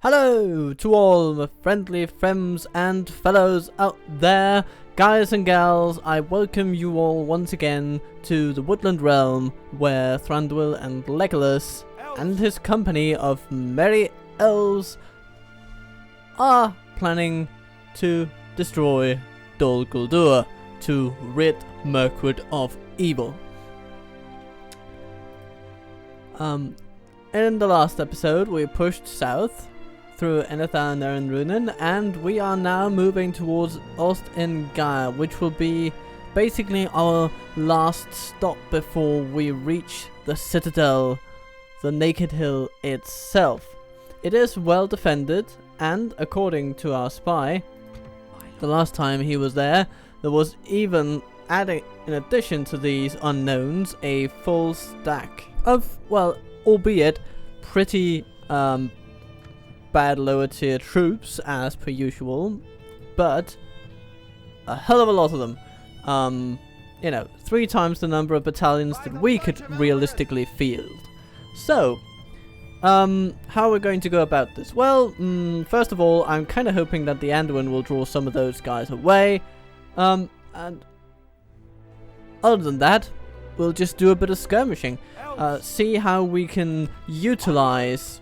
Hello to all my friendly friends and fellows out there, guys and gals. I welcome you all once again to the Woodland realm, where Thranduil and Legolas and his company of merry elves are planning to destroy Dol Guldur, to rid Mirkwood of evil. In the last episode we pushed south through Enethar and Runen, and we are now moving towards Ost-in-Gyre, which will be basically our last stop before we reach the citadel, the Naked Hill itself. It is well defended, and according to our spy, the last time he was there was even adding, in addition to these unknowns, a full stack of, well, albeit pretty bad lower tier troops as per usual, but a hell of a lot of them. You know, 3 times the number of battalions that we could realistically field. So, how are we going to go about this? Well, first of all, I'm kind of hoping that the Anduin will draw some of those guys away. And other than that, we'll just do a bit of skirmishing. See how we can utilize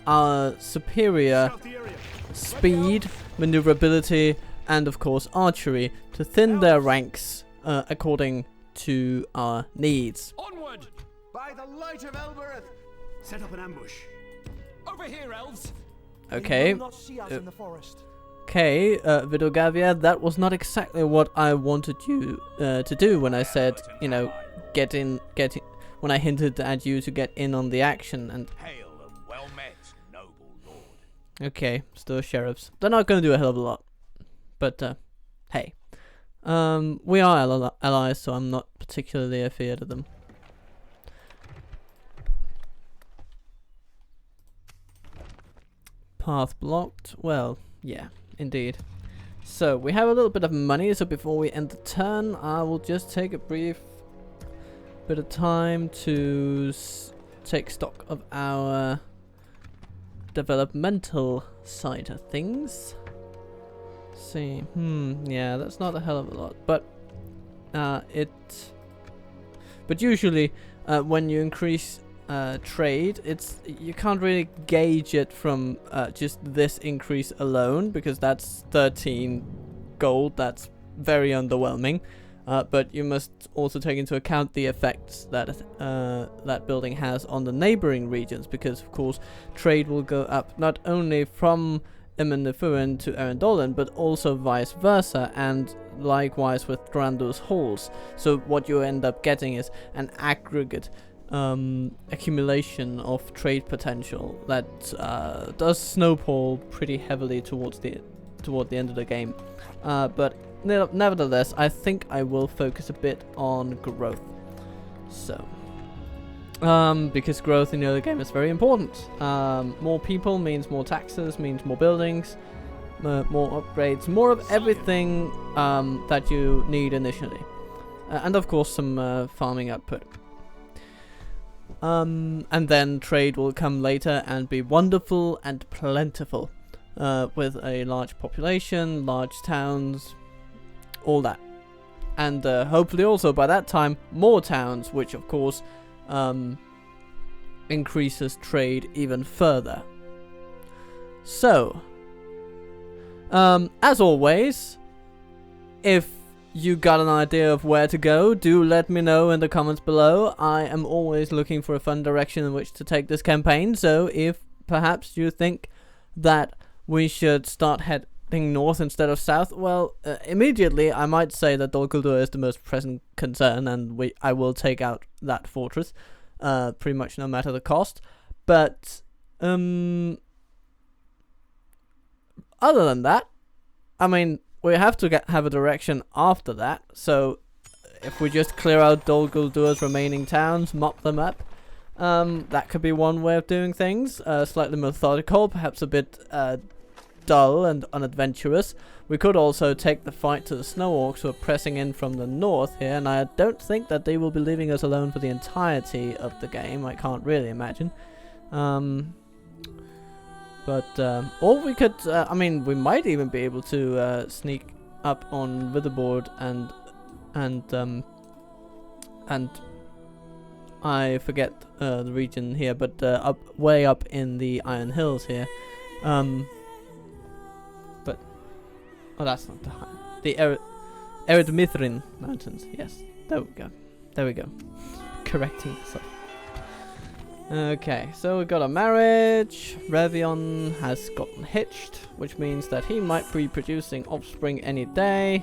our superior speed, maneuverability, and of course archery to thin their ranks according to our needs. Onward! By the light of Elbereth! Set up an ambush. Over here, elves! Okay. Okay, Vidogavia, that was not exactly what I wanted you to do when I said, you know, get in, when I hinted at you to get in on the action. And Hail and well met, noble lord. okay, still sheriffs. They're not going to do a hell of a lot, but hey, we are allies, so I'm not particularly afraid of them. Path blocked. Well, yeah, indeed. So we have a little bit of money, so before we end the turn, I will just take a brief bit of time to take stock of our developmental side of things. See, yeah, that's not a hell of a lot, but but usually when you increase trade, you can't really gauge it from just this increase alone, because that's 13 gold. That's very underwhelming. But you must also take into account the effects that that building has on the neighboring regions, because of course trade will go up not only from Imen-Nefurin to Erendolan, but also vice versa, and likewise with Thranduil's halls. So what you end up getting is an aggregate accumulation of trade potential that does snowball pretty heavily toward the end of the game. But nevertheless, I think I will focus a bit on growth. So, because growth in the early game is very important. More people means more taxes, means more buildings, more upgrades, more of everything that you need initially, and of course some farming output. And then trade will come later and be wonderful and plentiful, with a large population, large towns, all that. And hopefully also by that time more towns, which of course increases trade even further. So, as always, if you got an idea of where to go, do let me know in the comments below. I am always looking for a fun direction in which to take this campaign, so if perhaps you think that we should start heading north instead of south, well, immediately I might say that Dol Guldur is the most present concern, and I will take out that fortress, pretty much no matter the cost. But other than that, I mean, we have to have a direction after that. So if we just clear out Dol Guldur's remaining towns, mop them up, that could be one way of doing things. Slightly methodical, perhaps a bit dull and unadventurous. We could also take the fight to the Snow Orcs, who are pressing in from the north here, and I don't think that they will be leaving us alone for the entirety of the game. I can't really imagine. But or we could, I mean, we might even be able to sneak up on Witherboard and I forget the region here, but way up in the Iron Hills here. But oh, that's not the Eridmithrin Mountains. Yes, there we go. There we go. Correcting myself. Okay, so we got a marriage. Revion has gotten hitched, which means that he might be producing offspring any day.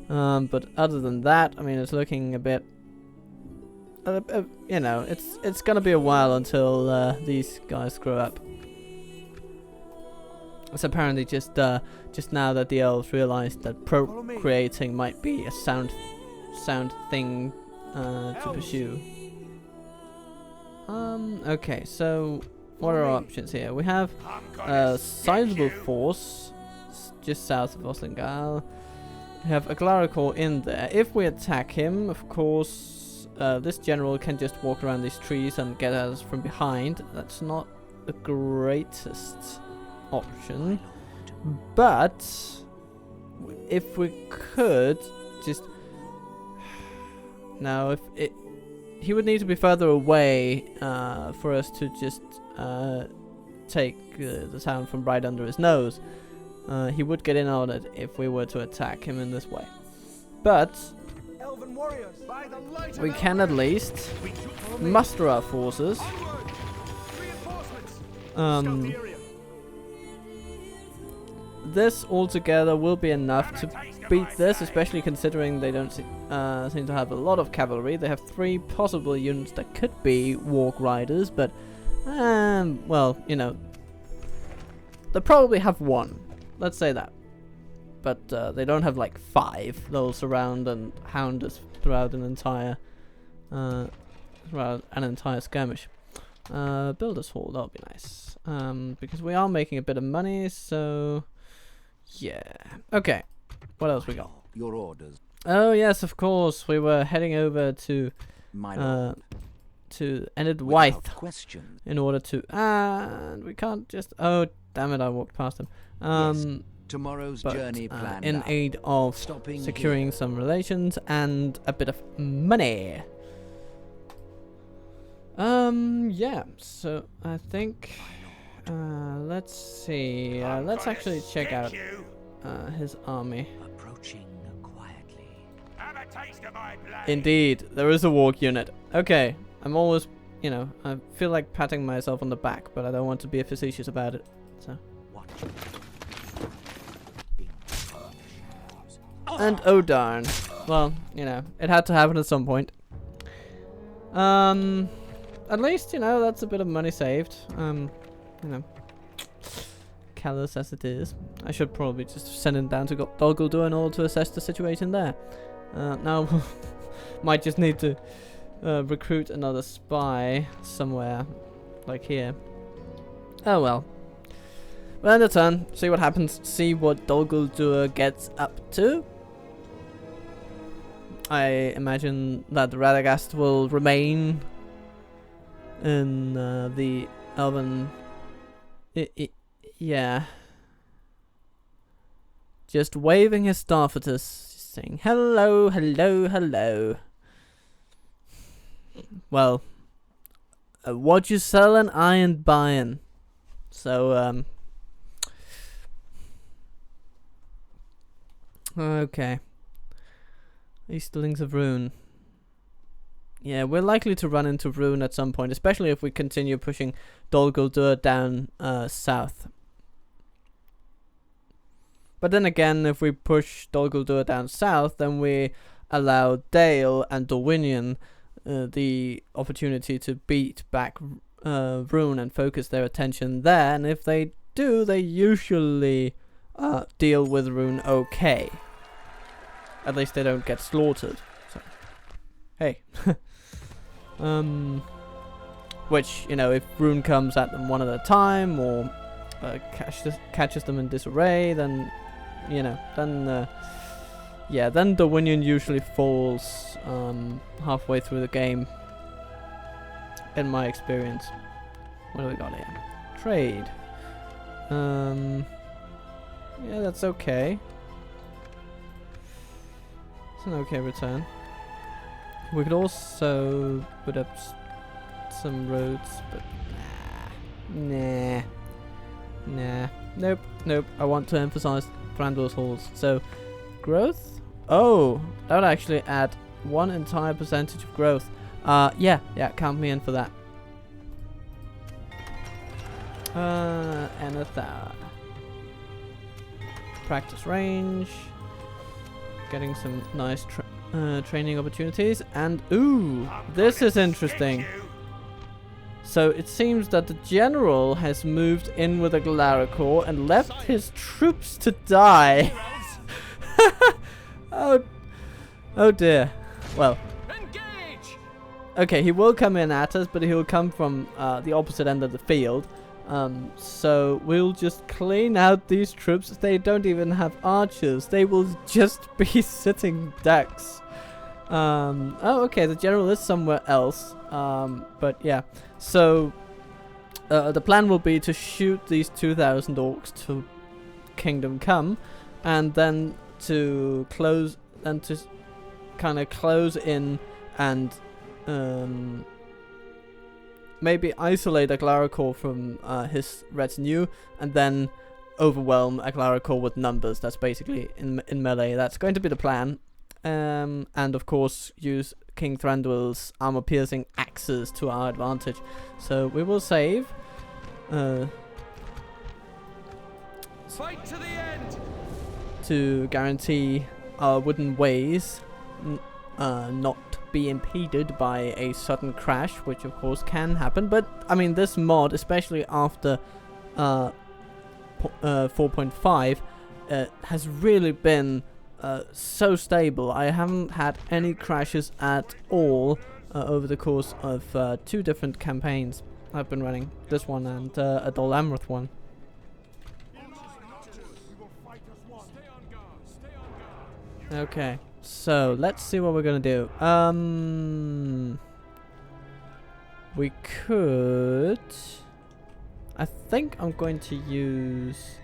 But other than that, I mean, it's looking a bit. You know, it's gonna be a while until these guys grow up. It's apparently just now that the elves realized that procreating might be a sound thing to pursue. Okay, so what are our options here? We have a sizable force just south of Oslingal. We have a Glaracore in there. If we attack him, of course, this general can just walk around these trees and get us from behind. That's not the greatest option, but if we could just now, if it, he would need to be further away for us to just take the town from right under his nose. He would get in on it if we were to attack him in this way, but we can at least muster our forces. This altogether will be enough to beat this, especially considering they don't seem to have a lot of cavalry. They have 3 possible units that could be walk riders, but well, you know, they probably have 1. Let's say that. But they don't have like 5. They'll surround and hound us throughout an entire skirmish. Builder's Hall, that'll be nice. Because we are making a bit of money, so yeah. Okay. What else we got? Your orders. Oh yes, of course. We were heading over to Enid Wythe question. in order to, and we can't just. Oh damn it! I walked past him. Yes. Tomorrow's journey planned in aid of securing some relations and a bit of money. Yeah. So I think. Let's see. Let's actually check out his army. Approaching quietly. Have a taste of my blood. Indeed, there is a walk unit. Okay, I'm always, you know, I feel like patting myself on the back, but I don't want to be facetious about it. So. And oh darn. Well, you know, it had to happen at some point. At least, you know, that's a bit of money saved. You know, callous as it is. I should probably just send him down to Dol Guldur in order to assess the situation there. Now, might just need to recruit another spy somewhere, like here. Oh well. Well, end of turn. See what happens. See what Dol Guldur gets up to. I imagine that Radagast will remain in the Elven. Yeah. Just waving his staff at us, saying hello, hello, hello. Well, what you sellin', I ain't buying. So, okay. Easterlings of Rune. Yeah, we're likely to run into Rune at some point, especially if we continue pushing Dol Guldur down south. But then again, if we push Dol Guldur down south, then we allow Dale and Dorwinion the opportunity to beat back Rune and focus their attention there. And if they do, they usually deal with Rune okay. At least they don't get slaughtered. So, hey. Which, you know, if Rune comes at them one at a time, or catches them in disarray, then, you know, then, yeah, then Dorwinion usually falls halfway through the game, in my experience. What do we got here? Trade. Yeah, that's okay. It's an okay return. We could also put up some roads, but nah. Nope. I want to emphasize Thranduil's halls. So, growth? Oh, that would actually add 1 entire percentage of growth. Yeah, count me in for that. Anatha. Practice range. Getting some nice training opportunities. And, ooh, this is interesting. So it seems that the general has moved in with a Glaracore and left his troops to die. Oh dear. Well. Okay, he will come in at us, but he'll come from the opposite end of the field. So we'll just clean out these troops. They don't even have archers. They will just be sitting ducks. Oh, okay, the general is somewhere else. But yeah. So the plan will be to shoot these 2,000 orcs to Kingdom Come, and then to close and to kind of close in and maybe isolate a Glaracore from his retinue, and then overwhelm a Glaracore with numbers. That's basically in melee. That's going to be the plan. And of course use King Thranduil's armor-piercing axes to our advantage. So we will save. Fight to the end. To guarantee our wooden ways not be impeded by a sudden crash, which of course can happen. But I mean, this mod, especially after 4.5, has really been so stable. I haven't had any crashes at all over the course of 2 different campaigns I've been running. This one and a Dol Amroth one. Okay, so let's see what we're gonna do. We could... I think I'm going to use...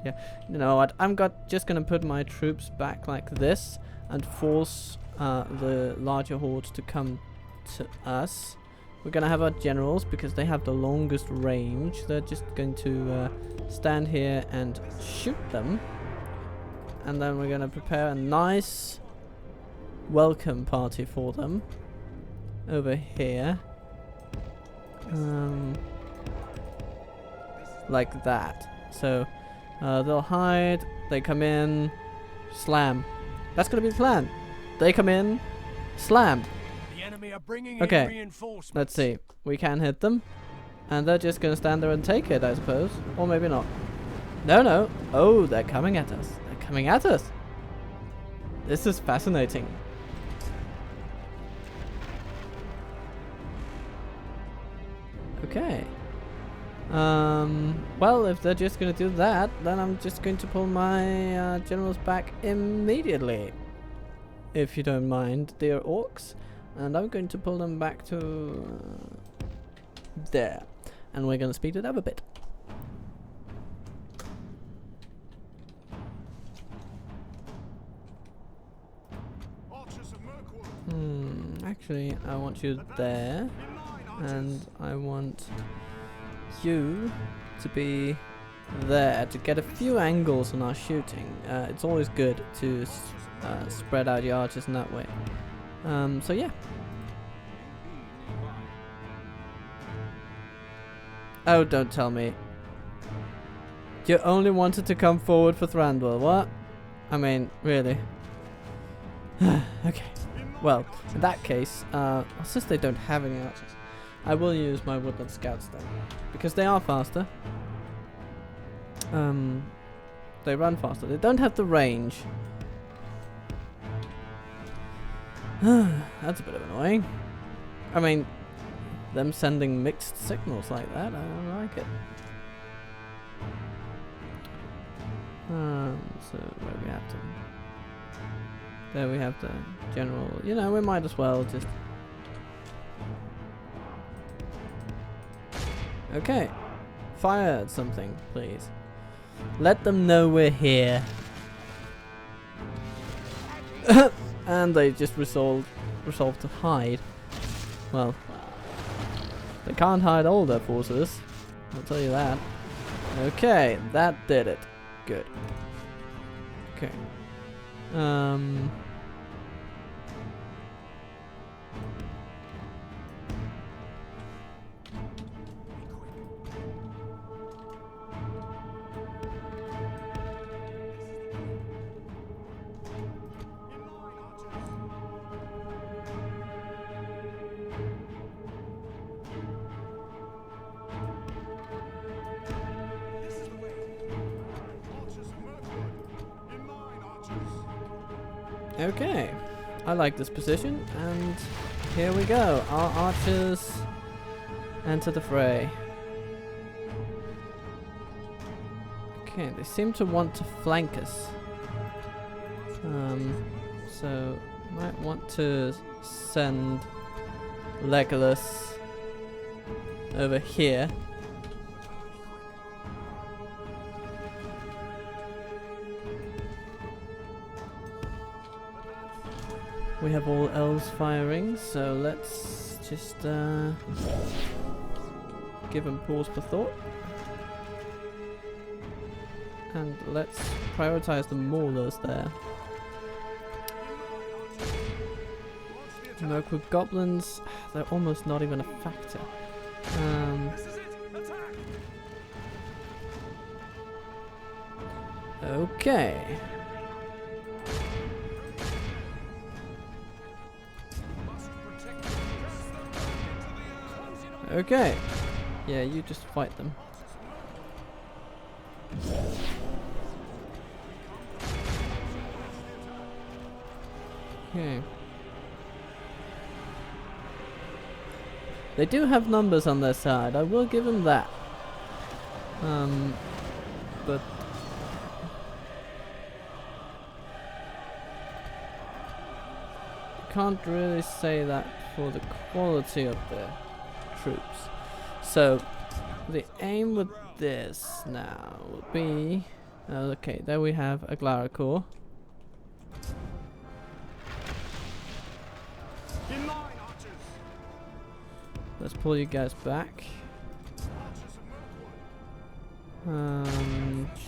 Yeah, you know what? I'm just gonna put my troops back like this and force the larger hordes to come to us. We're gonna have our generals because they have the longest range. They're just going to stand here and shoot them, and then we're gonna prepare a nice welcome party for them over here, like that. So. They'll hide, they come in, slam. That's gonna be the plan. They come in, slam. The enemy are bringing okay, in reinforcements. Let's see. We can hit them, and they're just gonna stand there and take it, I suppose. Or maybe not. No. Oh, they're coming at us. They're coming at us. This is fascinating. Okay. Well, if they're just gonna do that, then I'm just going to pull my generals back immediately. If you don't mind, dear orcs. And I'm going to pull them back to there. And we're gonna speed it up a bit. Actually, I want you there. And I want you to be there to get a few angles on our shooting. It's always good to spread out your archers in that way. So yeah. Oh, don't tell me. You only wanted to come forward for Thranduil, what? I mean, really? Okay. Well, in that case, since they don't have any archers, I will use my Woodland Scouts then, because they are faster. They run faster. They don't have the range. That's a bit of annoying. I mean, them sending mixed signals like that, I don't like it. So where we have to... There we have the general. You know, we might as well just... Okay. Fire at something, please. Let them know we're here. And they just resolved to hide. Well, they can't hide all their forces. I'll tell you that. Okay, that did it. Good. Okay. Okay, I like this position, and here we go. Our archers enter the fray. Okay, they seem to want to flank us. So might want to send Legolas over here. We have all elves firing, so let's just give them pause for thought. And let's prioritize the maulers there. Work with goblins, they're almost not even a factor. Okay. Okay. Yeah, you just fight them. Okay. They do have numbers on their side, I will give them that. But you can't really say that for the quality of their troops. So the aim with this now would be okay, there we have a Glaracore. Let's pull you guys back.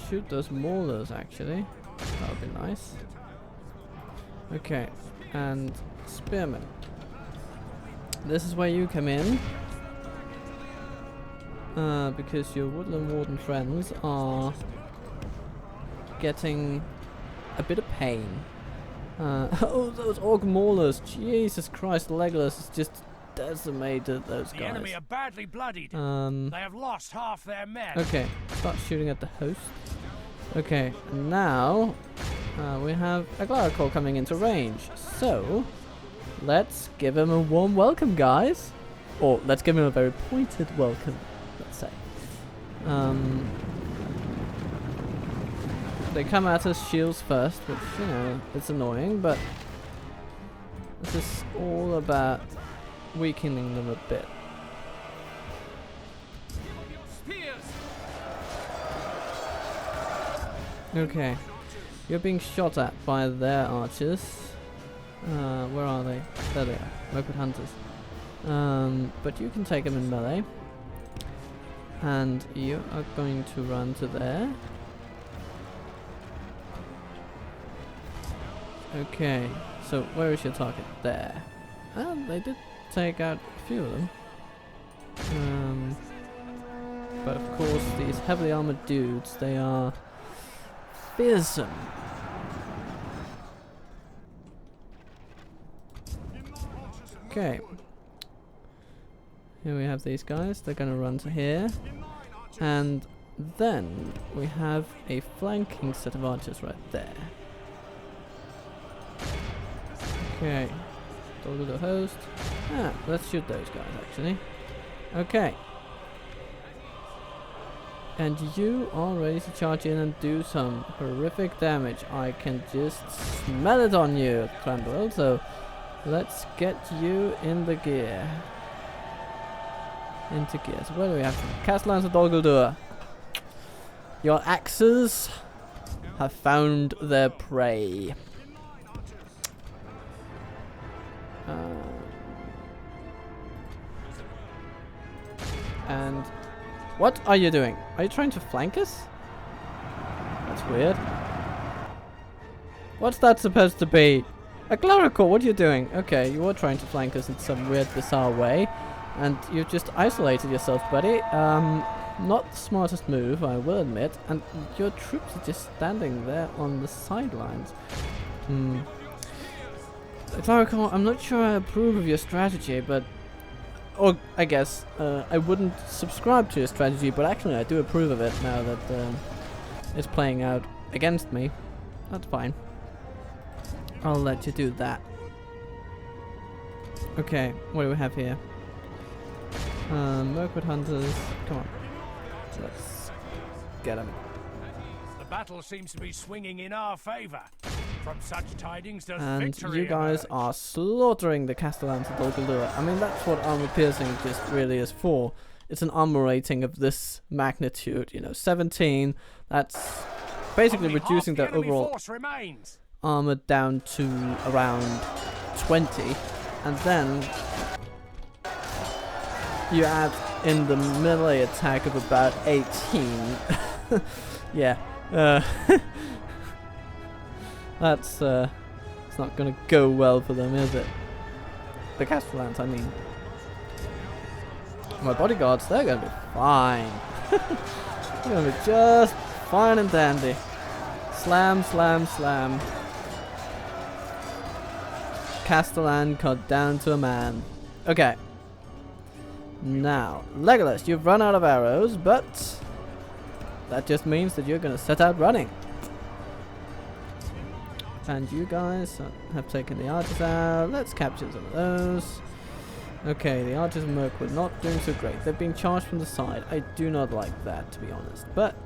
Shoot those maulers actually. That would be nice. Okay, and spearmen. This is where you come in. Because your Woodland Warden friends are getting a bit of pain. Oh, those orc maulers! Jesus Christ, Legolas has just decimated those guys. The enemy are badly bloodied. They have lost half their men. Okay, start shooting at the host. Okay, now we have a Glaracore coming into range. So let's give him a warm welcome, guys. Or let's give him a very pointed welcome, let's say. They come at us shields first, which, you know, it's annoying, but this is all about weakening them a bit. Okay, you're being shot at by their archers. Where are they? There they are, Leopard Hunters. But you can take them in melee. And you are going to run to there. Okay, so where is your target? There. And they did take out a few of them. But of course, these heavily armored dudes, they are fearsome. Okay. Here we have these guys, they're gonna run to here. And then we have a flanking set of archers right there. Okay. Go to the host. Let's shoot those guys actually. Okay. And you are ready to charge in and do some horrific damage. I can just smell it on you, Crandwell. So let's get you in the gear. into gear. So where do we have to? Castellans of Dolguldur. Your axes have found their prey. And what are you doing? Are you trying to flank us? That's weird. What's that supposed to be? A clerical, what are you doing? Okay, you were trying to flank us in some weird, bizarre way. And you've just isolated yourself, buddy. Not the smartest move, I will admit. And your troops are just standing there on the sidelines. Clerical, I'm not sure I approve of your strategy, but... Or, I guess, I wouldn't subscribe to your strategy, but actually I do approve of it now that it's playing out against me. That's fine. I'll let you do that. Okay, what do we have here? Mirkwood Hunters, come on. Let's get them. The battle seems to be swinging in our favor. From such tidings does And victory you guys emerge. are slaughtering the Castellans of Dolguldur. I mean, that's what armor piercing just really is for. It's an armor rating of this magnitude, you know, 17. That's basically Only reducing half their the enemy overall force remains. armor down to around 20. And then you add in the melee attack of about 18. Yeah. That's it's not gonna go well for them, is it? The Castellans, I mean. My bodyguards, they're gonna be fine. They're gonna be just fine and dandy. Slam, slam, slam. Castellan cut down to a man. Okay. Now, Legolas, you've run out of arrows, but that just means that you're gonna set out running. And you guys have taken the archers out. Let's capture some of those. Okay, the archers of Mirkwood not doing so great. They're being charged from the side. I do not like that, to be honest. But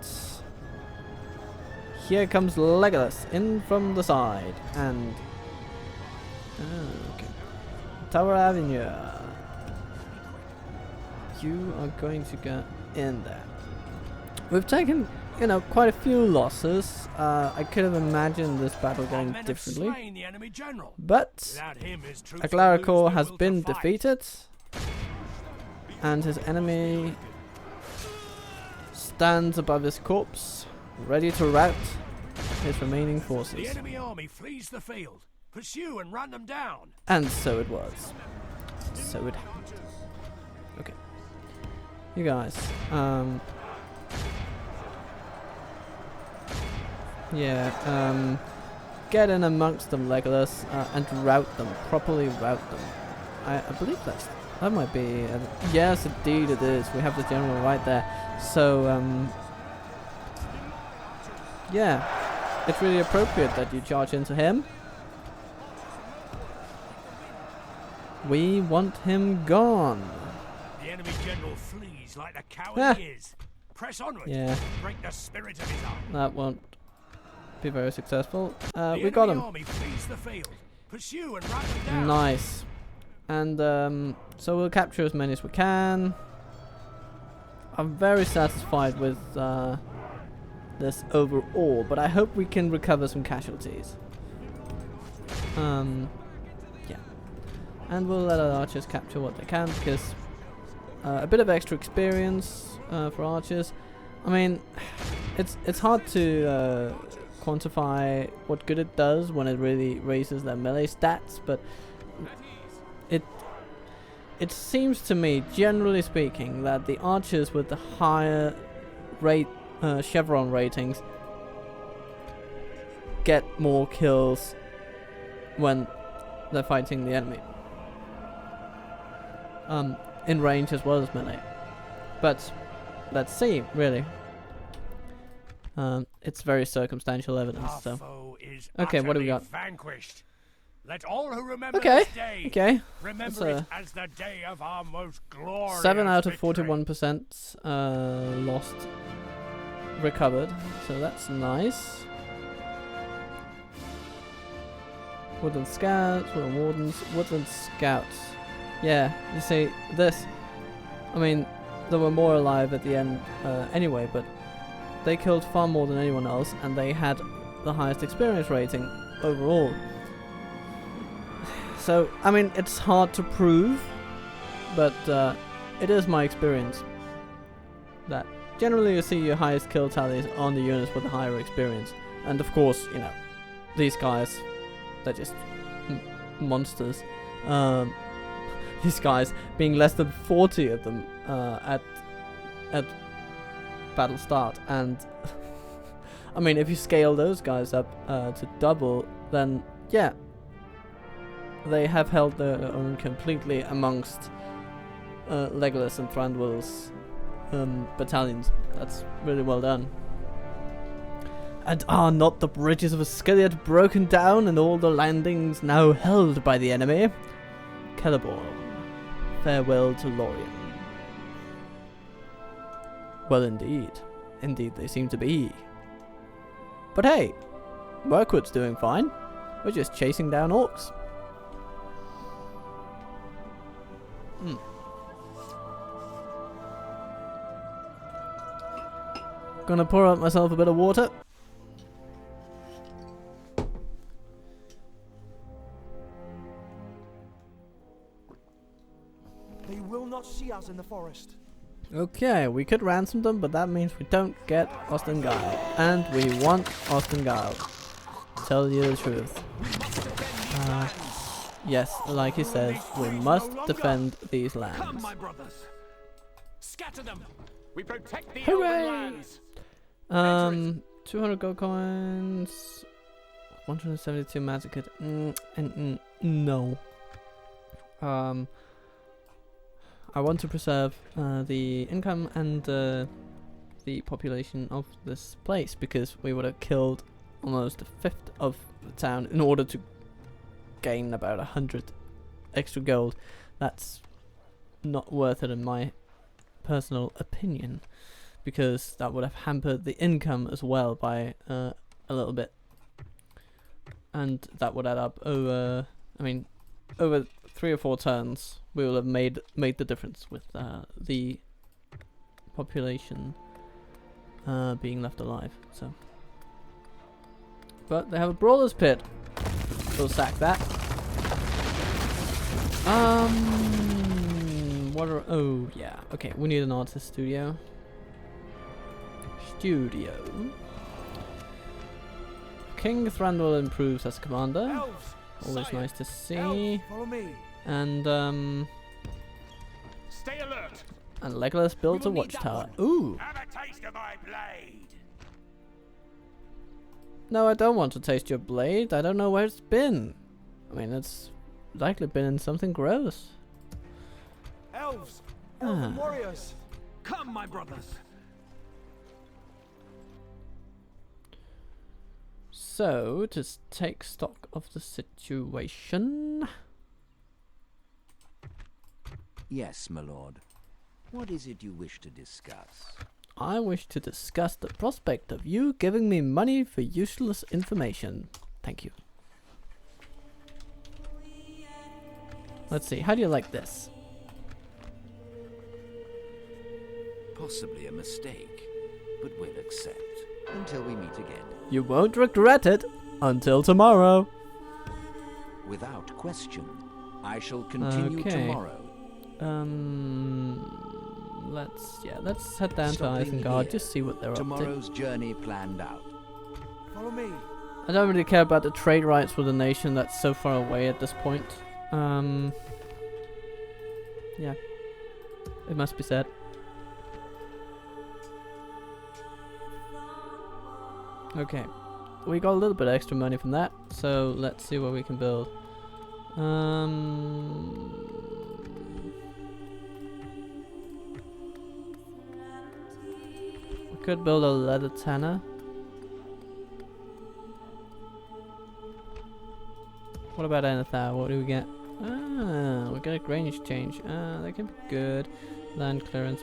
here comes Legolas in from the side. And okay, Tower Avenue. You are going to go in there. We've taken, you know, quite a few losses. I could have imagined this battle going differently. But a clerical has been defeated. And his enemy stands above his corpse, ready to rout his remaining forces. The enemy army flees the field. Pursue and run them down. And so it was. So it happened. Okay. You guys, yeah, get in amongst them, Legolas, and rout them, properly rout them. I believe that might be, yes indeed it is, we have the general right there. So, yeah, it's really appropriate that you charge into him. We want him gone. The enemy general flees like the coward he is. Press onward. Yeah. Break the spirit of his army. That won't be very successful. The We got enemy him. army flees the field. Pursue and run them down. Nice. And so we'll capture as many as we can. I'm very satisfied with this overall, but I hope we can recover some casualties. Yeah. And we'll let our archers capture what they can, because a bit of extra experience for archers. I mean, it's hard to quantify what good it does when it really raises their melee stats, but it seems to me, generally speaking, that the archers with the higher chevron ratings get more kills when they're fighting the enemy. In range as well as melee. But let's see, really. It's very circumstantial evidence, so. Okay, what do we got? Vanquished. Let all who remember Okay, this day okay. remember it as the day of our most glorious 7 out of victory. 41% lost, recovered, so that's nice. Woodland Scouts, Woodland Wardens, Woodland Scouts. Yeah, you see, this I mean, there were more alive at the end anyway, but they killed far more than anyone else, and they had the highest experience rating overall. So, I mean, it's hard to prove, but it is my experience that generally you see your highest kill tallies on the units with the higher experience. And of course, you know, these guys, they're just monsters. These guys being less than 40 of them at battle start, and I mean, if you scale those guys up to double, then yeah, they have held their own completely amongst Legolas and Thranduil's battalions. That's really well done. And are not the bridges of Asciliad broken down, and all the landings now held by the enemy? Celeborn, farewell to Lorien. Well, indeed. Indeed they seem to be. But hey, Mirkwood's doing fine. We're just chasing down orcs. Gonna pour out myself a bit of water. They will not see us in the forest. Okay, we could ransom them, but that means we don't get Ostengile. And we want Ostengile. Tell you the truth. Yes, like he says, we must defend these lands. Come, my brothers. Scatter them. We protect the Hooray! lands. 200 gold coins, 172 magic kit. No. I want to preserve the income and the population of this place, because we would have killed almost a fifth of the town in order to gain about 100 extra gold. That's not worth it in my personal opinion, because that would have hampered the income as well by a little bit, and that would add up over, I mean, over 3 or 4 turns we will have made the difference with the population being left alive. So, but they have a brawler's pit. We'll sack that. What are, oh yeah, okay, we need an artist studio. King Thranduil improves as commander. Elves, Always sire. nice to see. Elves, follow me. And Stay alert. and Legolas builds a We will need that watchtower. one. Ooh. Have a taste of my blade. No, I don't want to taste your blade. I don't know where it's been. I mean, it's likely been in something gross. Elves, elven warriors. Come, my brothers. So, to take stock of the situation. Yes, my lord. What is it you wish to discuss? I wish to discuss the prospect of you giving me money for useless information. Thank you. Let's see, how do you like this? Possibly a mistake, but we'll accept until we meet again. You won't regret it until tomorrow. Without question. I shall continue Okay. tomorrow. Let's head down to Stopping Isengard, here. just see what they're up to. Tomorrow's journey planned out. Follow me. I don't really care about the trade rights with a nation that's so far away at this point. Yeah, it must be said. Okay, we got a little bit of extra money from that, so let's see what we can build. We could build a leather tanner. What about Anathar? What do we get? Ah, we got a range change. Ah, that can be good. Land clearance.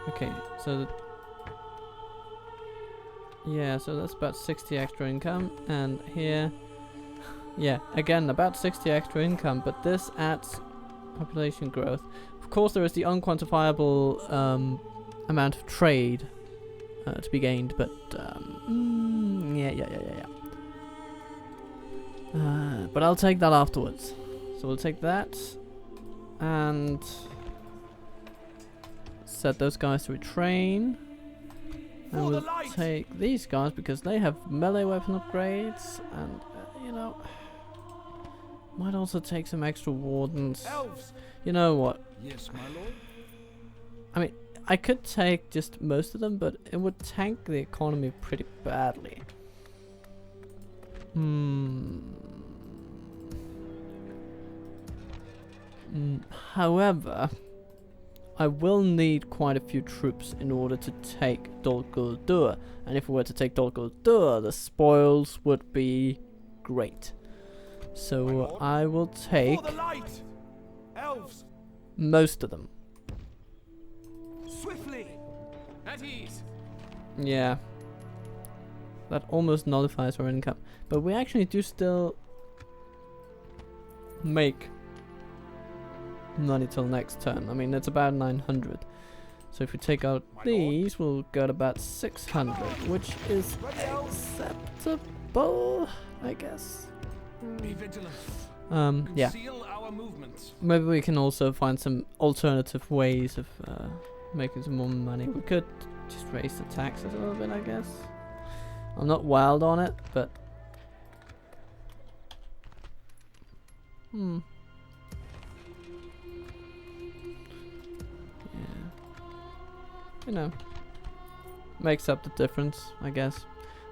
Okay, so yeah, so that's about 60 extra income, and here, yeah, again about 60 extra income, but this adds Population growth. Of course, there is the unquantifiable amount of trade to be gained, but yeah. But I'll take that afterwards. So we'll take that and set those guys to retrain. And we'll take these guys because they have melee weapon upgrades, and you know, might also take some extra wardens. Elves. You know what? Yes, my lord. I mean, I could take just most of them, but it would tank the economy pretty badly. However, I will need quite a few troops in order to take Dol Guldur, and if we were to take Dol Guldur, the spoils would be great. So I will take Elves. most of them. Swiftly. At ease. Yeah. That almost nullifies our income. But we actually do still make money till next turn. I mean, it's about 900. So if we take out these, we'll get about 600, which is acceptable, I guess. Be vigilant. Yeah. Conceal our movements. Maybe we can also find some alternative ways of making some more money. We could just raise the taxes a little bit, I guess. I'm not wild on it, but yeah. You know, makes up the difference, I guess.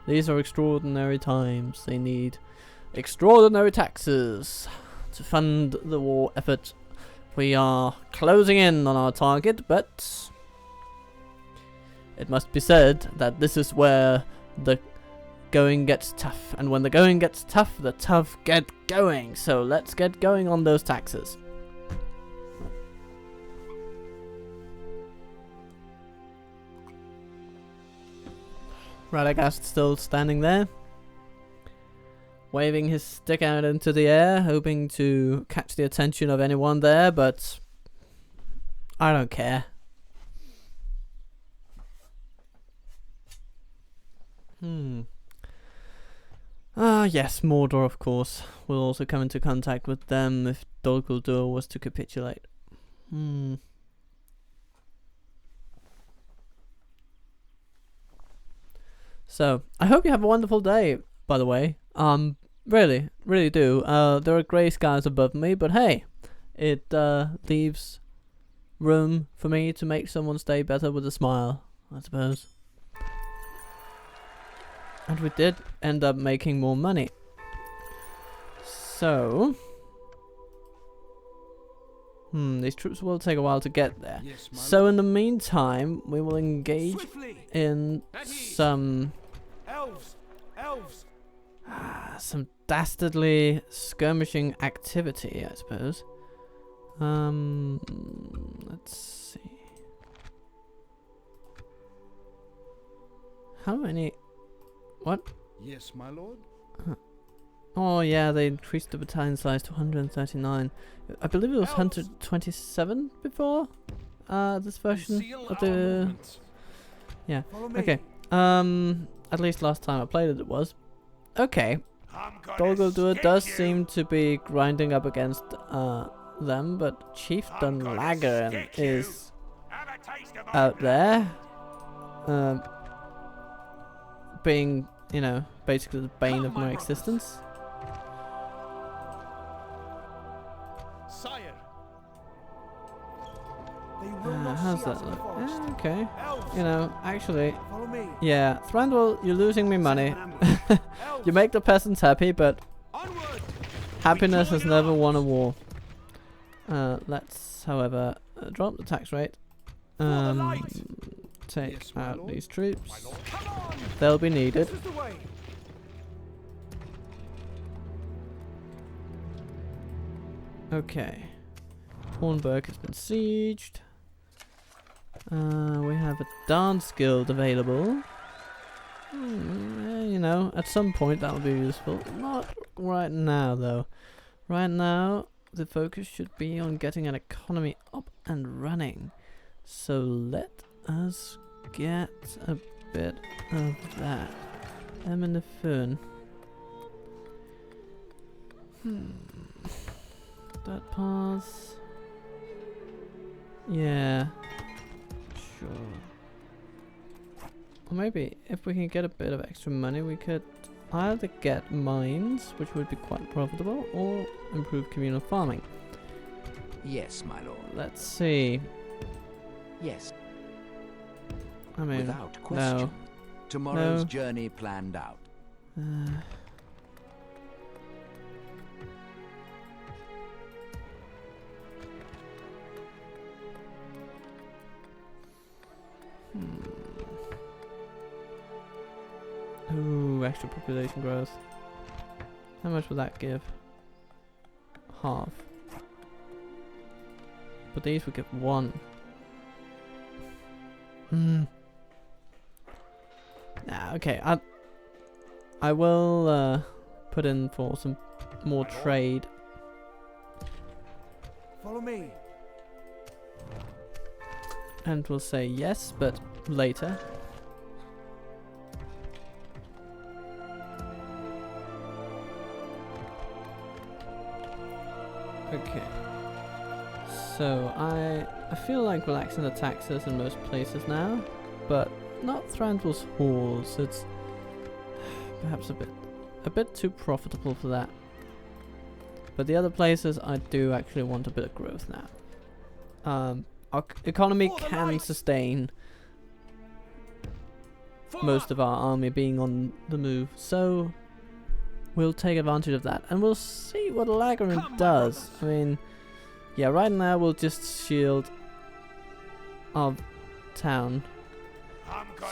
These are extraordinary times. They need extraordinary taxes to fund the war effort. We are closing in on our target, but it must be said that this is where the going gets tough, and when the going gets tough, the tough get going. So let's get going on those taxes. Radagast still standing there, waving his stick out into the air, hoping to catch the attention of anyone there, but I don't care. Yes, Mordor, of course, will also come into contact with them if Dol Guldur was to capitulate. So, I hope you have a wonderful day, by the way. Really, really do. There are grey skies above me, but hey, it leaves room for me to make someone's day better with a smile, I suppose. And we did end up making more money. So, these troops will take a while to get there. Yes, So in the meantime, we will engage in some some dastardly skirmishing activity, I suppose. Let's see. How many? What? Yes, my lord. Oh yeah, they increased the battalion size to 139. I believe it was 127 before this version of the. Yeah. Okay. At least last time I played it, it was. Okay. Dol Guldur does seem to be grinding up against them, but Chieftain Lagern is out there, being, you know, basically the bane of my existence. Sire. How's that look? Okay. You know, actually, Follow me. yeah, Thranduil, you're losing me money. Ambush. You make the peasants happy, but Onward. happiness has never won a war. Let's, however, drop the tax rate. Take Yes, my out lord. these troops. Come on. They'll be needed. This is the way. Okay. Hornburg has been sieged. We have a dance guild available. You know, at some point that will be useful. Not right now, though. Right now, the focus should be on getting an economy up and running. So let us get a bit of that. In the fern. That pass. Yeah. Sure. Or maybe if we can get a bit of extra money, we could either get mines, which would be quite profitable, or improve communal farming. Yes, my lord. Let's see. Yes. I mean, without question. no. Tomorrow's No. journey planned out. Ooh, extra population growth. How much will that give? Half. But these would give 1. Nah, okay. I will put in for some more trade. Follow me. And we'll say yes, but later. Okay. So I feel like relaxing the taxes in most places now, but not Thranduil's halls. It's perhaps a bit too profitable for that. But the other places I do actually want a bit of growth now. Our economy can sustain most of our army being on the move, so we'll take advantage of that, and we'll see what Lagrin does. I mean, yeah, right now we'll just shield our town.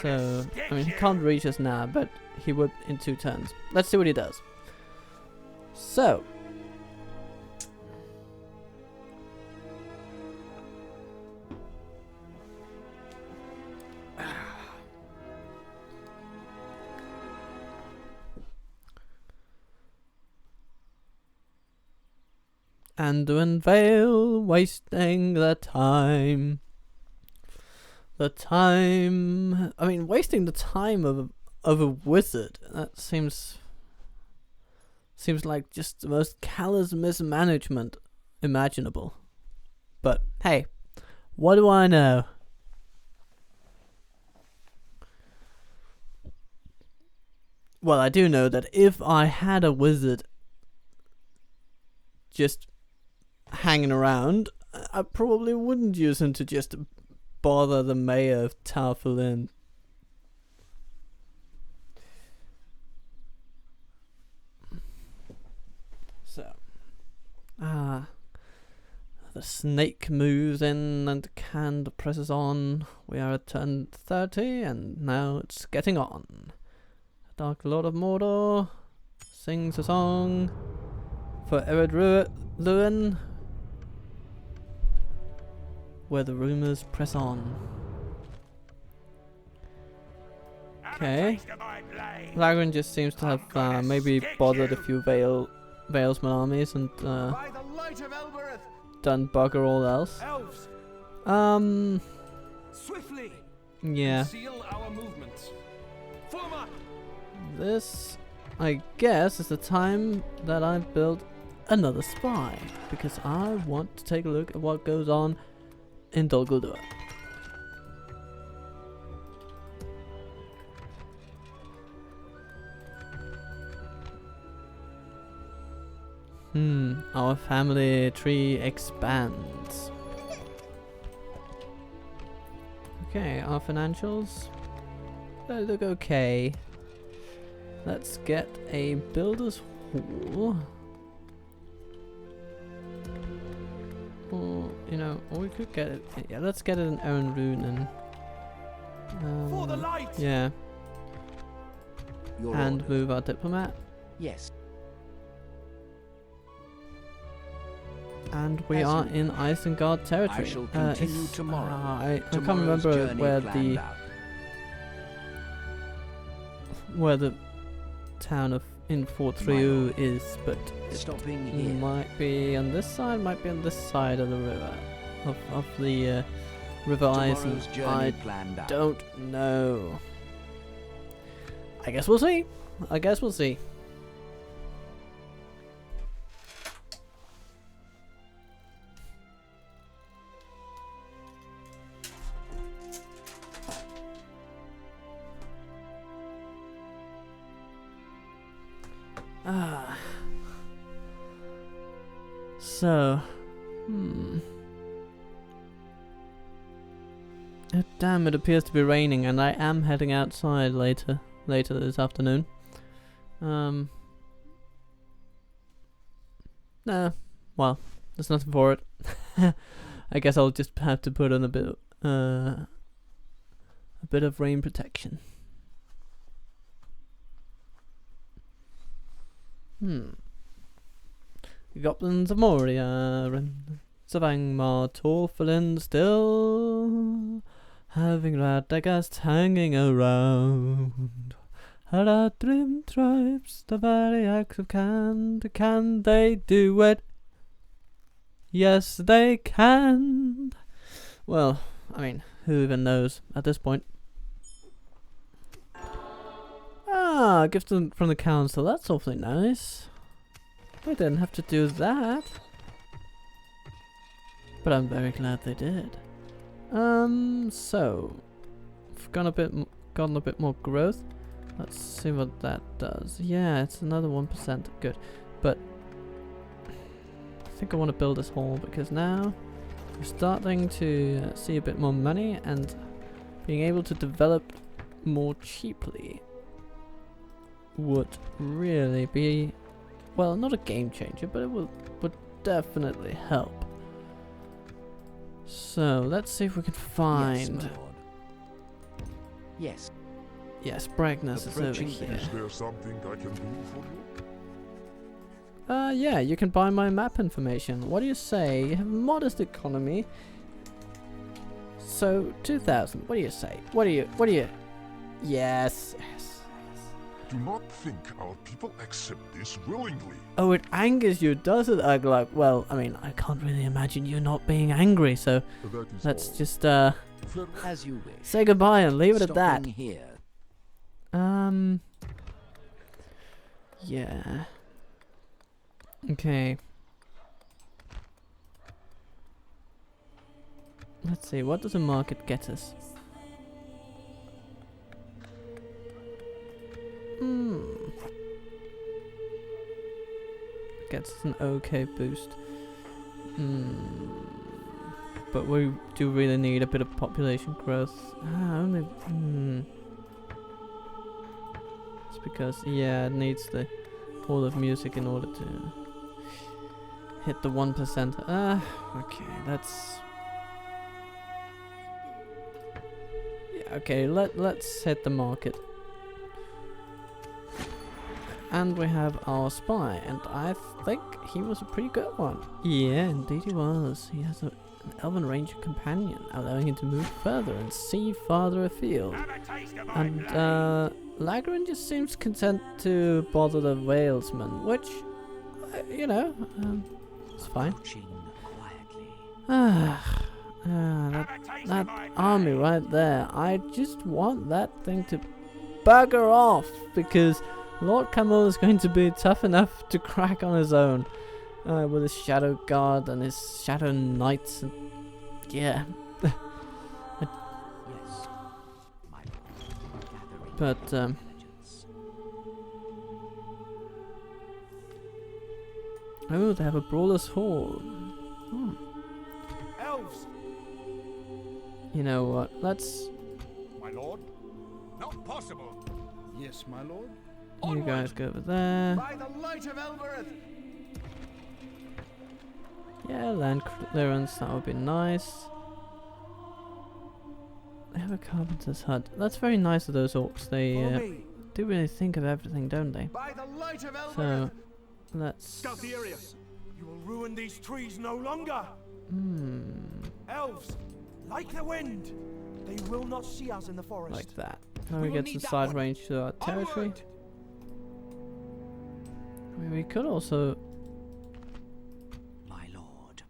So, I mean, he can't reach us now, but he would in 2 turns. Let's see what he does. So, Anduin Vale, wasting the time. I mean, wasting the time of a wizard. That seems like just the most callous mismanagement imaginable. But hey, what do I know? Well, I do know that if I had a wizard just hanging around, I probably wouldn't use him to just bother the mayor of Taur Philin. So, the snake moves in and the cand presses on. We are at turn 30 and now it's getting on. The Dark Lord of Mordor sings a song for Ered where the rumors press on. Okay. Lagrin just seems to have maybe bothered a few Valesman armies and done bugger all else. Swiftly. Yeah. Conceal our movements. Form up. This, I guess, is the time that I build another spy, because I want to take a look at what goes on in Dol Guldur. Our family tree expands. Okay, our financials, they look okay. Let's get a builder's hall. Or, you know, or we could get it. Yeah, let's get it in Aaron Runen. For the light. Yeah. Your And orders. move our diplomat. Yes. And we As are you in Isengard territory. I shall continue it's- tomorrow. I can't Tomorrow's remember journey where planned out. the town of in Fort Ryu is, but Stopping it here. might be on this side, might be on this side of the river, of the River Eisen. Tomorrow's journey I planned out. don't know. I guess we'll see. I guess we'll see. Ah. So, oh, damn, it appears to be raining, and I am heading outside later this afternoon. Nah, well, there's nothing for it. I guess I'll just have to put on a bit of rain protection. Goblins of Moria and Savangmar, Taur Philin still having Radagast hanging around. Haradrim tribes, the very acts of can they do it? Yes, they can. Well, I mean, who even knows at this point? Ah, gift from the council. That's awfully nice. I didn't have to do that, but I'm very glad they did. So I've gotten a bit more growth. Let's see what that does. Yeah, it's another 1%. Good, but I think I want to build this hall because now we're starting to see a bit more money, and being able to develop more cheaply would really be, well, not a game changer, but it would definitely help. So let's see if we can find. Yes, my lord. Yes. Yes, Bragness is over Approaching here. Is there something I can do for you? Yeah, you can buy my map information. What do you say? You have modest economy. So 2,000. What do you say? What do you? Yes. Do not think our people accept this willingly. Oh, it angers you, does it, Ugluk? Well, I mean, I can't really imagine you not being angry, so That is let's all. just Farewell. As you wish. say goodbye and leave it at that. Stopping here. Yeah. Okay. Let's see, what does a market get us? Gets us an okay boost. But we do really need a bit of population growth. Only. It's because, yeah, it needs the Hall of Music in order to hit the 1%. Okay, that's. Yeah, okay, let's hit the market. And we have our spy, and I think he was a pretty good one. Yeah, indeed he was. He has an elven ranger companion, allowing him to move further and see farther afield. And Lagrin just seems content to bother the Walesman, which, you know, it's fine. Approaching quietly. That army right there, I just want that thing to bugger off, because Lord Camel is going to be tough enough to crack on his own, with his Shadow Guard and his Shadow Knights, and yeah. Yes. My lord. Gathering But intelligence. oh, they have a Brawler's Hall. Elves! You know what? Let's. My lord? Not possible. Yes, my lord. You guys go over there. By the light of Elbereth! Yeah, land clearance, that would be nice. They have a carpenter's hut. That's very nice of those orcs. They Follow me. do really think of everything, don't they? By the light of Elbereth! So, let's. Scout the area. You will ruin these trees no longer. Elves, like the wind, they will not see us in the forest. Like that. Now we We will get need some that side one. range to our territory. Onward! I mean, we could also... My lord.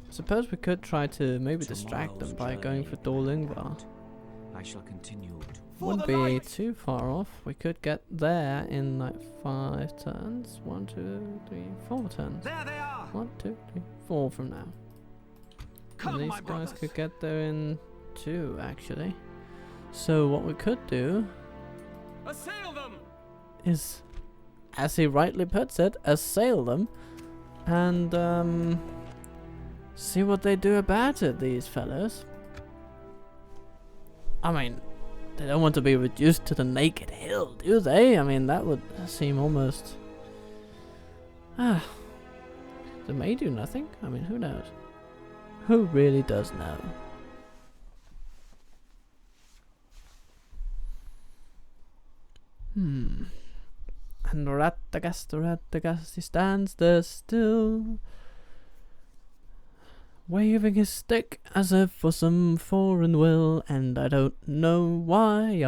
Suppose we could try to maybe distract them by going for Dorlingvar. I shall continue to Wouldn't be too far off. We could get there in like 5 turns. 1, 2, 3, 4 turns. There they are. 1, 2, 3, 4 from now. Come, And these my guys brothers. could get there in 2 actually. So what we could do Assail them. is, as he rightly puts it, assail them and see what they do about it, these fellows. I mean, they don't want to be reduced to the naked hill, do they? I mean, that would seem almost... they may do nothing. I mean, who knows? Who really does know? And Radagast, he stands there still, waving his stick as if for some foreign will, and I don't know why,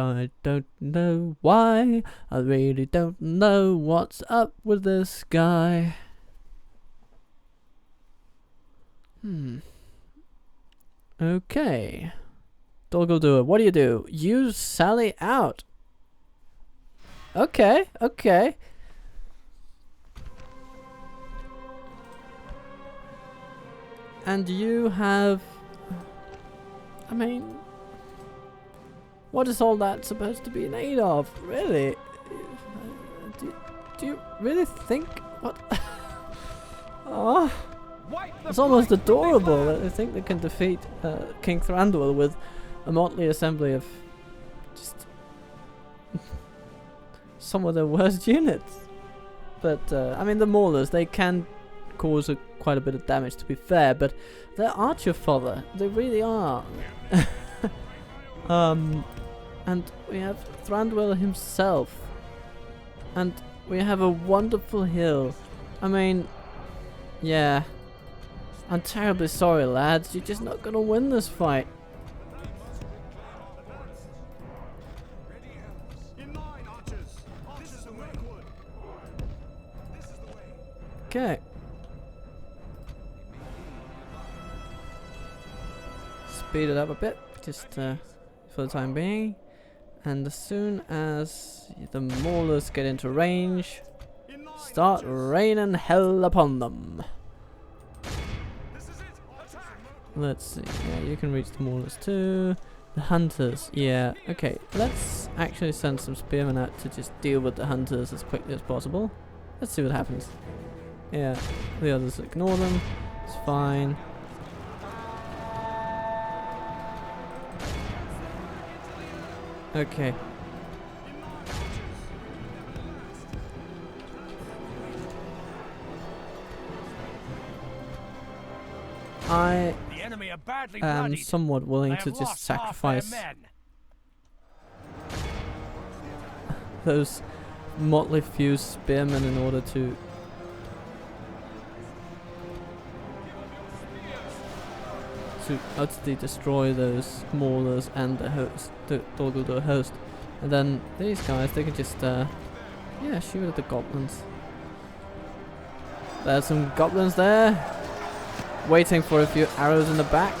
I really don't know what's up with this guy. Okay. Dolguldur, what do? You sally out. Okay, okay. And you have... I mean... What is all that supposed to be in aid of? Really? Do you really think... What? Oh... It's almost adorable that they think they can defeat King Thranduil with a motley assembly of just some of their worst units. But I mean, the Maulers, they can cause quite a bit of damage, to be fair, but they're archer fodder. They really are. And we have Thranduil himself, and we have a wonderful hill. I mean, yeah. I'm terribly sorry, lads. You're just not gonna win this fight. Okay. Speed it up a bit, just for the time being. And as soon as the Maulers get into range, start raining hell upon them. Let's see, yeah, you can reach the Maulers too. The Hunters, yeah, okay. Let's actually send some Spearmen out to just deal with the Hunters as quickly as possible. Let's see what happens. Yeah, the others ignore them. It's fine. Okay. I am somewhat willing to just sacrifice those motley few spearmen in order to utterly destroy those Maulers and the host, the Dolguldur host. And then these guys, they can just yeah, shoot at the goblins. There's some goblins there, waiting for a few arrows in the back.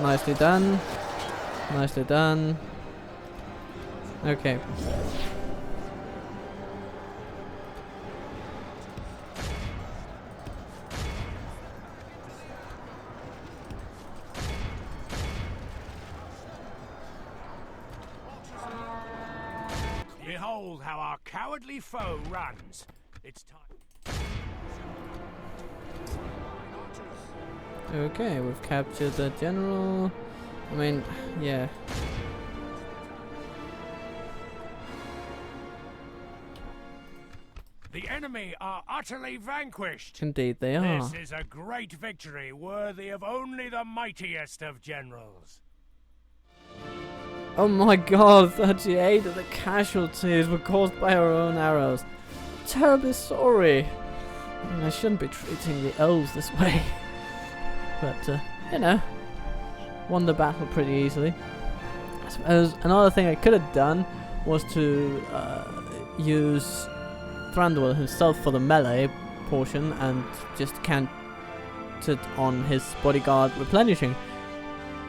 Nicely done. Nicely done. Okay. Behold how our cowardly foe runs. It's time. Okay, we've captured the general. I mean, yeah. The enemy are utterly vanquished. Indeed they are. This is a great victory worthy of only the mightiest of generals. Oh my god, 38 of the casualties were caused by our own arrows. Terribly sorry. I mean, I shouldn't be treating the elves this way. But, you know, won the battle pretty easily. I suppose another thing I could have done was to use Thranduil himself for the melee portion and just counted on his bodyguard replenishing.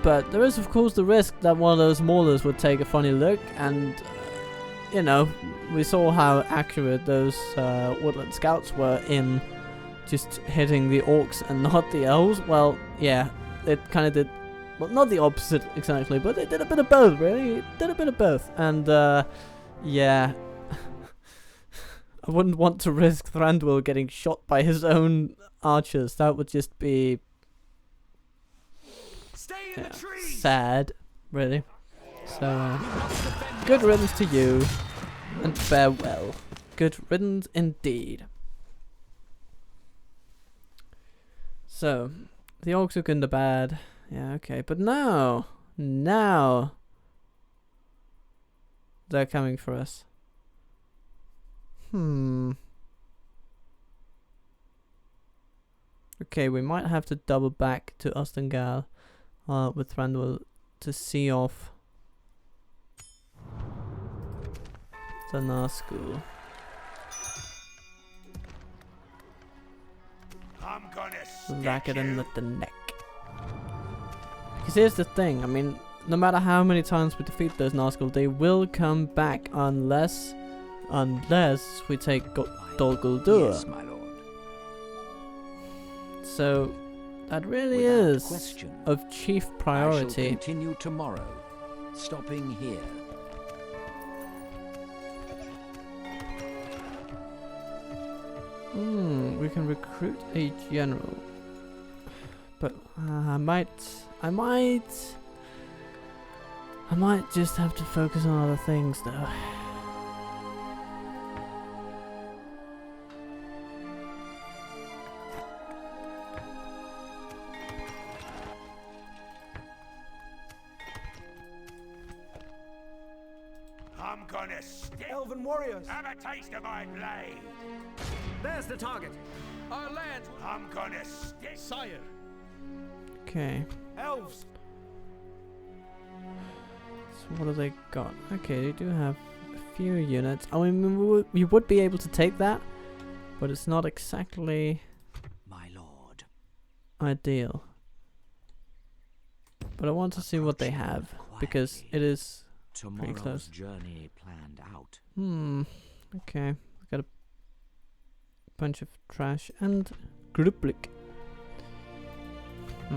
But there is of course the risk that one of those maulers would take a funny look, and you know, we saw how accurate those woodland scouts were in just hitting the orcs and not the elves. Well, yeah, it kind of did, well, not the opposite exactly, but it did a bit of both, really. It did a bit of both, and yeah. I wouldn't want to risk Thranduil getting shot by his own archers. That would just be sad, really. So, good riddance to you, and farewell. Good riddance indeed. So, the orcs are good and bad. Yeah, okay, but now they're coming for us. Okay, we might have to double back to Ostengal with Thranduil to see off the Nazgul. I'm gonna Rack it in the neck. Because here's the thing, I mean, no matter how many times we defeat those Nazgul, they will come back unless we take Dol Guldur. Yes, my lord. So that really Without is question. of chief I shall priority. continue tomorrow, stopping here. We can recruit a general, but I might just have to focus on other things though. I'm gonna stick. Elven warriors! Have a taste of my blade. There's the target! Our land! I'm gonna stick. Sire! Okay, Elves! so what have they got? Okay, they do have a few units. I mean, we would be able to take that, but it's not exactly My lord. ideal. But I want to see what they have, because it is Tomorrow's close. journey planned out. okay. We got a bunch of trash and Grublik.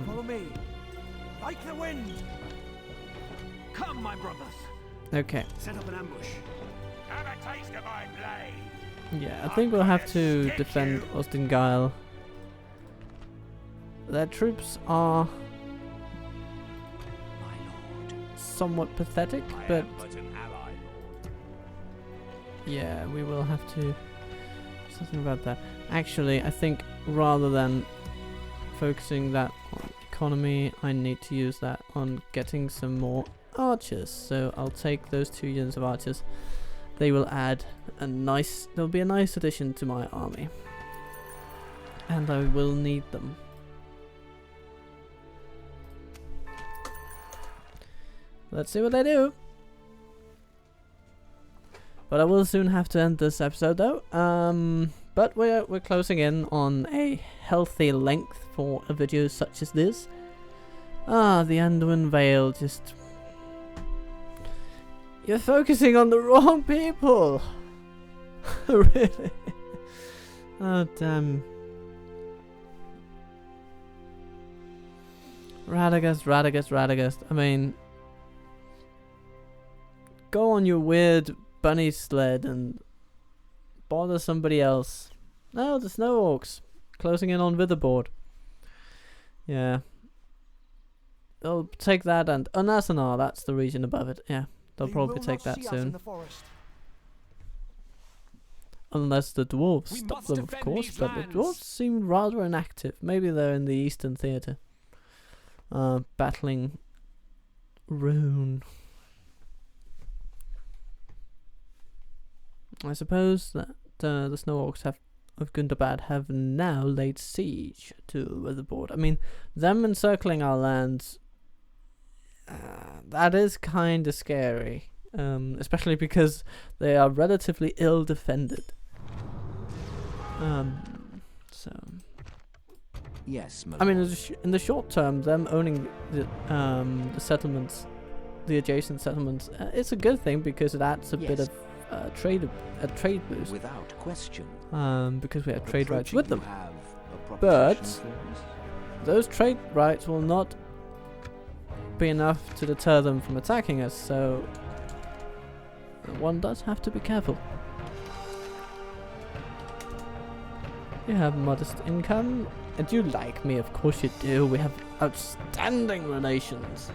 Follow me! Like the wind! Come, my brothers! Okay, Set up an ambush. Have a taste of my blade. yeah, I think we'll have to defend Ostengal. Their troops are My lord. somewhat pathetic, I but am but an ally, lord. yeah, we will have to do something about that. Actually, I think rather than focusing that on economy, I need to use that on getting some more archers. So I'll take those 2 units of archers. They will add they'll be a nice addition to my army. And I will need them. Let's see what they do. But I will soon have to end this episode though. But we're closing in on a healthy length for a video such as this. The Anduin Vale just... You're focusing on the wrong people! Really? Oh damn. Radagast. I mean... Go on your weird bunny sled and bother somebody else. No, the snow orcs closing in on Witherboard. Yeah, they'll take that, and Unasanar, that's the region above it. Yeah, they'll probably take that soon, unless the dwarves stop them, of course. But the dwarves seem rather inactive. Maybe they're in the Eastern Theatre, battling Rune. I suppose that the Snow Orcs of Gundabad have now laid siege to Witherboard. I mean, them encircling our lands, that is kind of scary. Especially because they are relatively ill defended. So Yes, my I mean, lord. in the short term, them owning the settlements, the adjacent settlements, it's a good thing because it adds a bit Yes. of trade boost. Without question. Because we have trade rights Approaching, with them. you have a But- proposition for us? Those trade rights will not be enough to deter them from attacking us, so one does have to be careful. You have modest income, and you like me, of course you do. We have outstanding relations.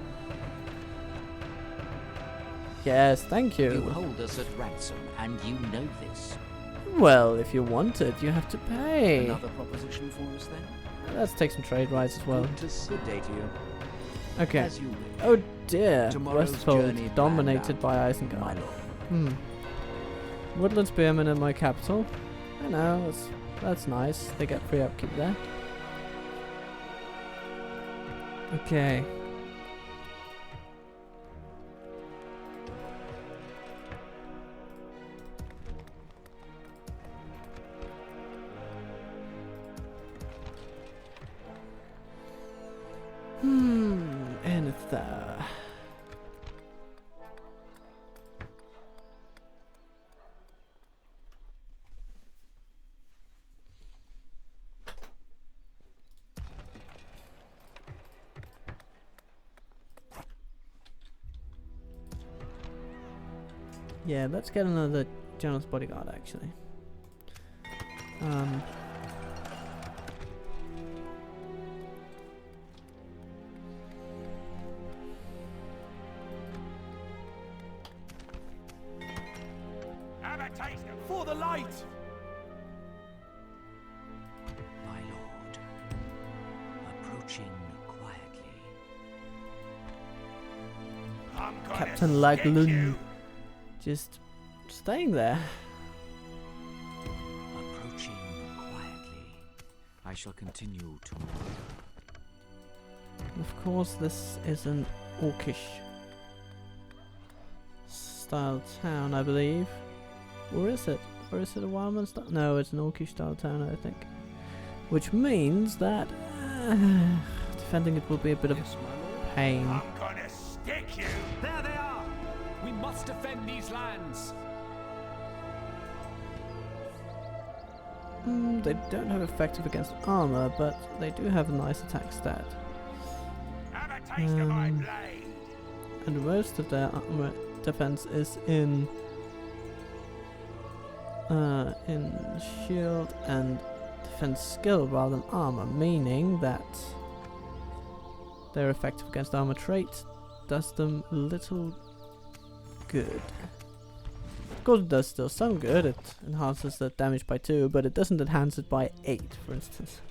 Yes, thank You you. hold us at ransom, and you know this. Well, if you want it, you have to pay. Another proposition for us then? Let's take some trade rights as well. Good day to you. Okay. As you wish. Oh dear, Tomorrow's Westfold journey dominated planned by my Isengard. lord. Woodland Spearmen in my capital. I know, that's nice. They get free upkeep there. Okay. Enitha. Yeah, let's get another general's bodyguard actually. Have a taste of For the light! My lord. Approaching quietly. I'm gonna Captain stick Laglun. you. Just staying there. Approaching quietly. I shall continue tomorrow. Of course, this is an orcish style town, I believe. Or is it? Or is it a wildman style? No, it's an orcish style town, I think. Which means that defending it will be a bit of Yes, my lord. pain. I'm gonna stick you. There they are! We must defend these lands! They don't have effective against armor, but they do have a nice attack stat. Have a taste of my Um, blade. And most of their armor defense is in shield and defense skill rather than armor, meaning that their effective against armor trait does them little good. Of course, it does still some good. It enhances the damage by 2, but it doesn't enhance it by 8, for instance,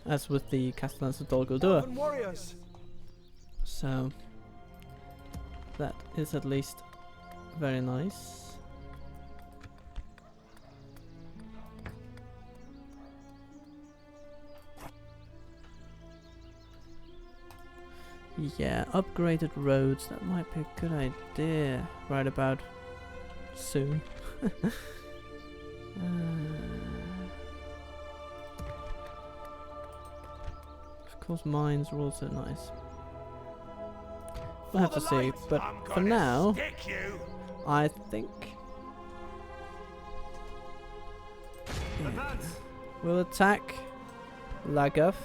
as with the Castellans of Dol Guldur. Elven warriors! So that is at least very nice. Yeah, upgraded roads, that might be a good idea right about soon. Of course, mines are also nice. We'll have to see, but I'm for gonna now, stick you. I think Advance! we'll attack Laguf.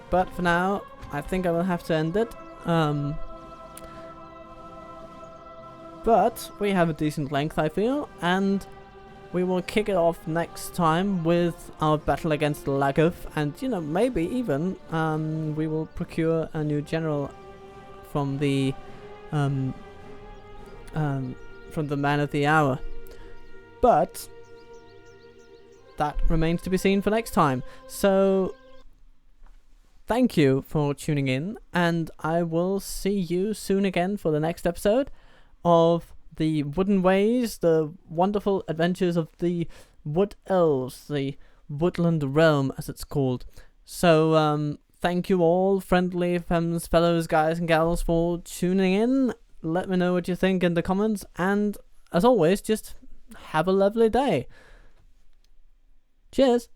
But for now, I think I will have to end it. But we have a decent length, I feel, and we will kick it off next time with our battle against Laguf, and you know, maybe even we will procure a new general from the man of the hour. But that remains to be seen for next time. So thank you for tuning in, and I will see you soon again for the next episode of the Wooden Ways, the wonderful adventures of the Wood Elves, the Woodland Realm as it's called. So thank you all, friendly femmes, fellows, guys and gals, for tuning in. Let me know what you think in the comments, and as always, just have a lovely day. Cheers.